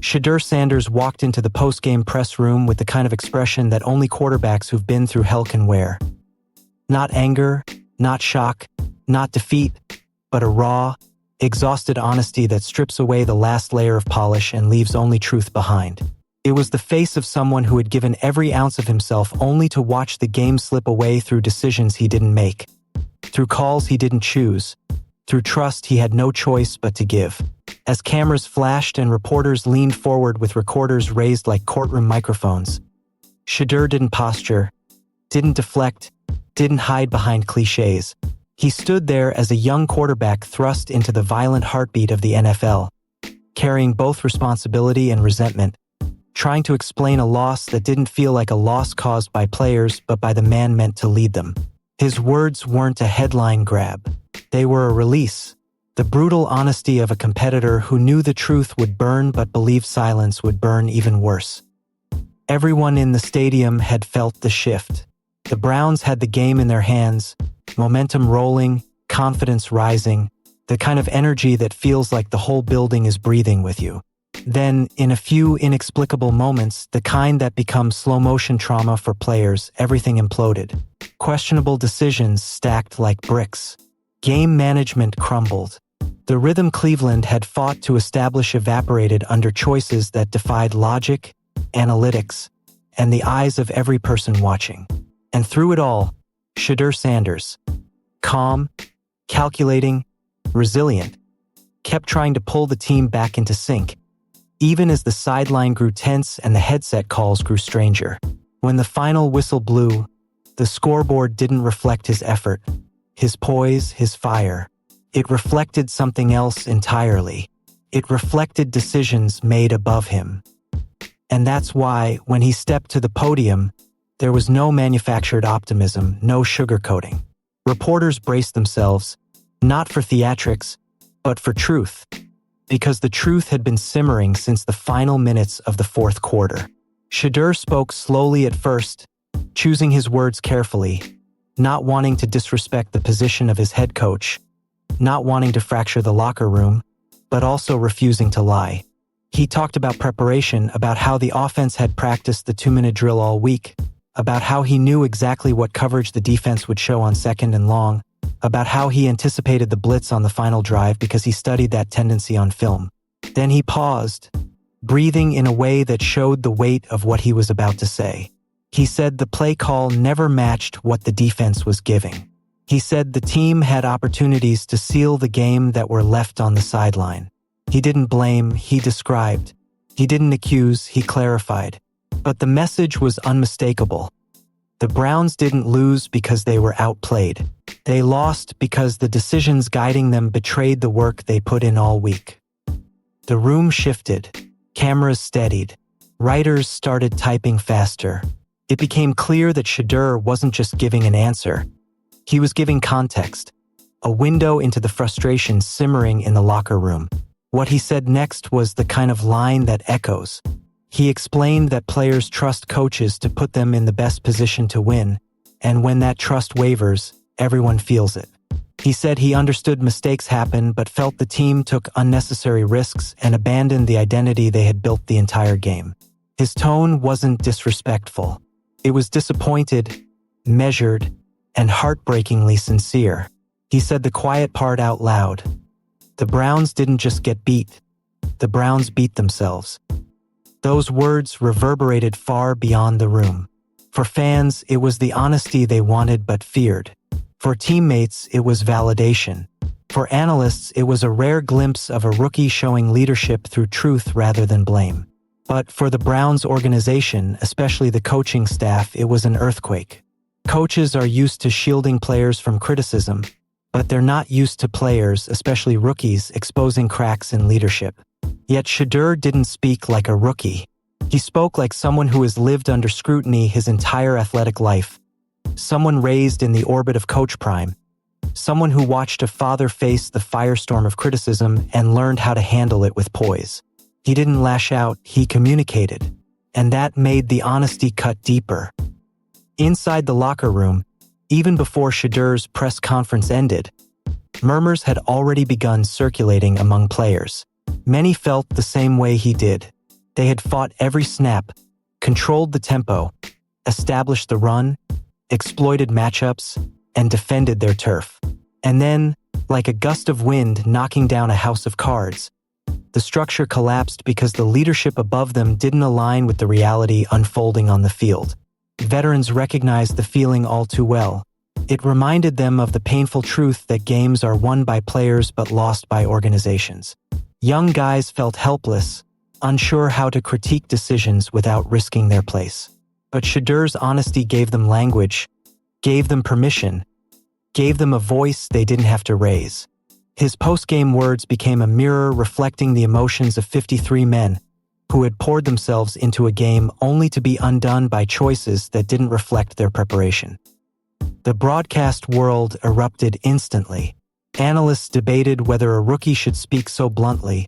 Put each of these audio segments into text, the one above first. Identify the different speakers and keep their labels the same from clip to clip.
Speaker 1: Shedeur Sanders walked into the post-game press room with the kind of expression that only quarterbacks who've been through hell can wear. Not anger, not shock, not defeat, but a raw, exhausted honesty that strips away the last layer of polish and leaves only truth behind. It was the face of someone who had given every ounce of himself only to watch the game slip away through decisions he didn't make, through calls he didn't choose, through trust he had no choice but to give. As cameras flashed and reporters leaned forward with recorders raised like courtroom microphones, Shedeur didn't posture, didn't deflect, didn't hide behind cliches. He stood there as a young quarterback thrust into the violent heartbeat of the NFL, carrying both responsibility and resentment, trying to explain a loss that didn't feel like a loss caused by players but by the man meant to lead them. His words weren't a headline grab. They were a release, the brutal honesty of a competitor who knew the truth would burn but believed silence would burn even worse. Everyone in the stadium had felt the shift. The Browns had the game in their hands, momentum rolling, confidence rising, the kind of energy that feels like the whole building is breathing with you. Then, in a few inexplicable moments, the kind that becomes slow-motion trauma for players, everything imploded. Questionable decisions stacked like bricks. Game management crumbled. The rhythm Cleveland had fought to establish evaporated under choices that defied logic, analytics, and the eyes of every person watching. And through it all, Shedeur Sanders, calm, calculating, resilient, kept trying to pull the team back into sync, even as the sideline grew tense and the headset calls grew stranger. When the final whistle blew, the scoreboard didn't reflect his effort, his poise, his fire. It reflected something else entirely. It reflected decisions made above him. And that's why, when he stepped to the podium, there was no manufactured optimism, no sugarcoating. Reporters braced themselves, not for theatrics, but for truth, because the truth had been simmering since the final minutes of the fourth quarter. Shedeur spoke slowly at first, choosing his words carefully, not wanting to disrespect the position of his head coach, not wanting to fracture the locker room, but also refusing to lie. He talked about preparation, about how the offense had practiced the 2-minute drill all week, about how he knew exactly what coverage the defense would show on second and long, about how he anticipated the blitz on the final drive because he studied that tendency on film. Then he paused, breathing in a way that showed the weight of what he was about to say. He said the play call never matched what the defense was giving. He said the team had opportunities to seal the game that were left on the sideline. He didn't blame, he described. He didn't accuse, he clarified. But the message was unmistakable. The Browns didn't lose because they were outplayed. They lost because the decisions guiding them betrayed the work they put in all week. The room shifted. Cameras steadied. Writers started typing faster. It became clear that Shedeur wasn't just giving an answer. He was giving context, a window into the frustration simmering in the locker room. What he said next was the kind of line that echoes. He explained that players trust coaches to put them in the best position to win, and when that trust wavers, everyone feels it. He said he understood mistakes happen but felt the team took unnecessary risks and abandoned the identity they had built the entire game. His tone wasn't disrespectful. It was disappointed, measured, and heartbreakingly sincere. He said the quiet part out loud. The Browns didn't just get beat. The Browns beat themselves. Those words reverberated far beyond the room. For fans, it was the honesty they wanted but feared. For teammates, it was validation. For analysts, it was a rare glimpse of a rookie showing leadership through truth rather than blame. But for the Browns organization, especially the coaching staff, it was an earthquake. Coaches are used to shielding players from criticism, but they're not used to players, especially rookies, exposing cracks in leadership. Yet Shedeur didn't speak like a rookie. He spoke like someone who has lived under scrutiny his entire athletic life. Someone raised in the orbit of Coach Prime. Someone who watched a father face the firestorm of criticism and learned how to handle it with poise. He didn't lash out, he communicated. And that made the honesty cut deeper. Inside the locker room, even before Shedeur's press conference ended, murmurs had already begun circulating among players. Many felt the same way he did. They had fought every snap, controlled the tempo, established the run, exploited matchups, and defended their turf. And then, like a gust of wind knocking down a house of cards, the structure collapsed because the leadership above them didn't align with the reality unfolding on the field. Veterans recognized the feeling all too well. It reminded them of the painful truth that games are won by players but lost by organizations. Young guys felt helpless, unsure how to critique decisions without risking their place. But Shedeur's honesty gave them language, gave them permission, gave them a voice they didn't have to raise. His post-game words became a mirror reflecting the emotions of 53 men who had poured themselves into a game only to be undone by choices that didn't reflect their preparation. The broadcast world erupted instantly. Analysts debated whether a rookie should speak so bluntly,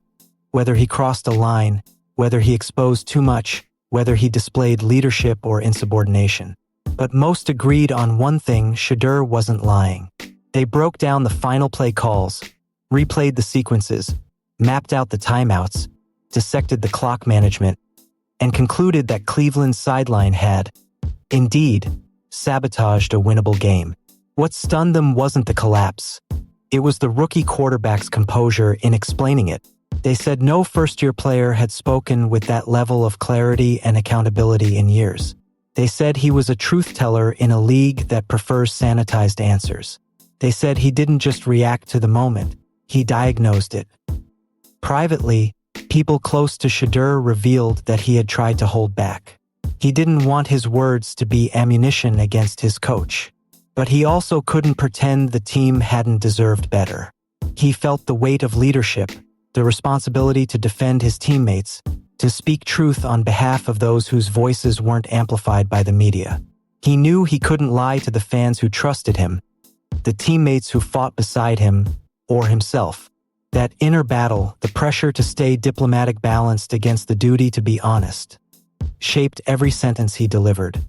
Speaker 1: whether he crossed a line, whether he exposed too much, whether he displayed leadership or insubordination. But most agreed on one thing: Shedeur wasn't lying. They broke down the final play calls, replayed the sequences, mapped out the timeouts, dissected the clock management, and concluded that Cleveland's sideline had, indeed, sabotaged a winnable game. What stunned them wasn't the collapse. It was the rookie quarterback's composure in explaining it. They said no first-year player had spoken with that level of clarity and accountability in years. They said he was a truth-teller in a league that prefers sanitized answers. They said he didn't just react to the moment, he diagnosed it. Privately, people close to Shedeur revealed that he had tried to hold back. He didn't want his words to be ammunition against his coach. But he also couldn't pretend the team hadn't deserved better. He felt the weight of leadership, the responsibility to defend his teammates, to speak truth on behalf of those whose voices weren't amplified by the media. He knew he couldn't lie to the fans who trusted him, the teammates who fought beside him, or himself. That inner battle, the pressure to stay diplomatic balanced against the duty to be honest, shaped every sentence he delivered.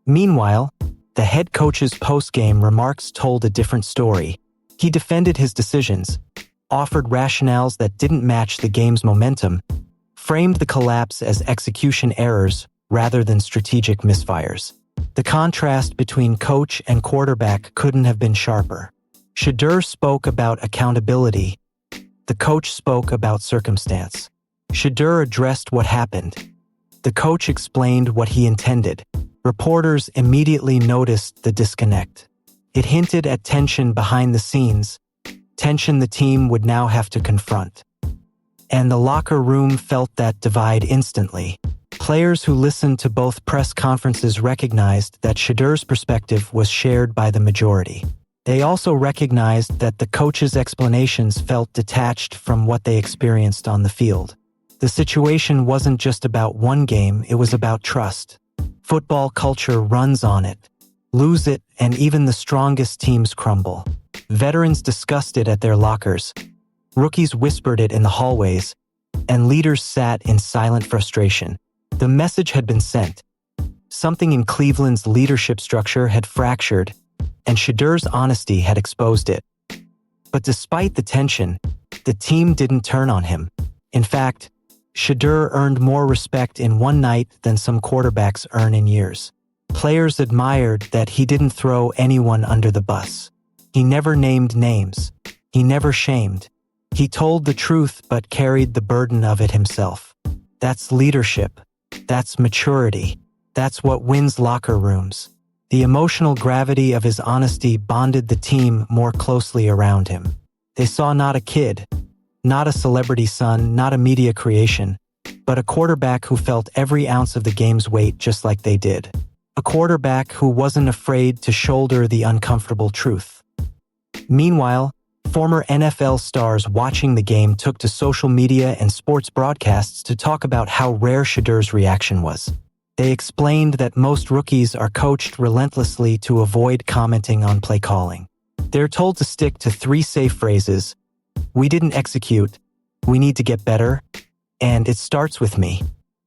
Speaker 1: Meanwhile, the head coach's post-game remarks told a different story. He defended his decisions, offered rationales that didn't match the game's momentum, framed the collapse as execution errors rather than strategic misfires. The contrast between coach and quarterback couldn't have been sharper. Shedeur spoke about accountability. The coach spoke about circumstance. Shedeur addressed what happened. The coach explained what he intended. Reporters immediately noticed the disconnect. It hinted at tension behind the scenes, tension the team would now have to confront. And the locker room felt that divide instantly. Players who listened to both press conferences recognized that Shedeur's perspective was shared by the majority. They also recognized that the coach's explanations felt detached from what they experienced on the field. The situation wasn't just about one game, it was about trust. Football culture runs on it. Lose it, and even the strongest teams crumble. Veterans discussed it at their lockers. Rookies whispered it in the hallways, and leaders sat in silent frustration. The message had been sent. Something in Cleveland's leadership structure had fractured, and Shedeur's honesty had exposed it. But despite the tension, the team didn't turn on him. In fact, Shedeur earned more respect in one night than some quarterbacks earn in years. Players admired that he didn't throw anyone under the bus. He never named names. He never shamed. He told the truth but carried the burden of it himself. That's leadership. That's maturity. That's what wins locker rooms. The emotional gravity of his honesty bonded the team more closely around him. They saw not a kid, not a celebrity son, not a media creation, but a quarterback who felt every ounce of the game's weight just like they did. A quarterback who wasn't afraid to shoulder the uncomfortable truth. Meanwhile, former NFL stars watching the game took to social media and sports broadcasts to talk about how rare Shedeur's reaction was. They explained that most rookies are coached relentlessly to avoid commenting on play calling. They're told to stick to 3 safe phrases: "We didn't execute," "We need to get better," and "It starts with me."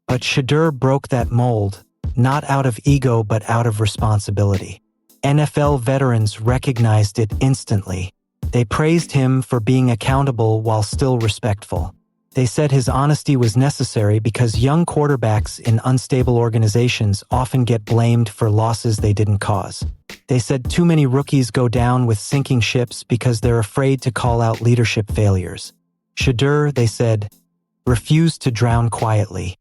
Speaker 1: But Shedeur broke that mold, not out of ego but out of responsibility. NFL veterans recognized it instantly. They praised him for being accountable while still respectful. They said his honesty was necessary because young quarterbacks in unstable organizations often get blamed for losses they didn't cause. They said too many rookies go down with sinking ships because they're afraid to call out leadership failures. Shedeur, they said, refused to drown quietly.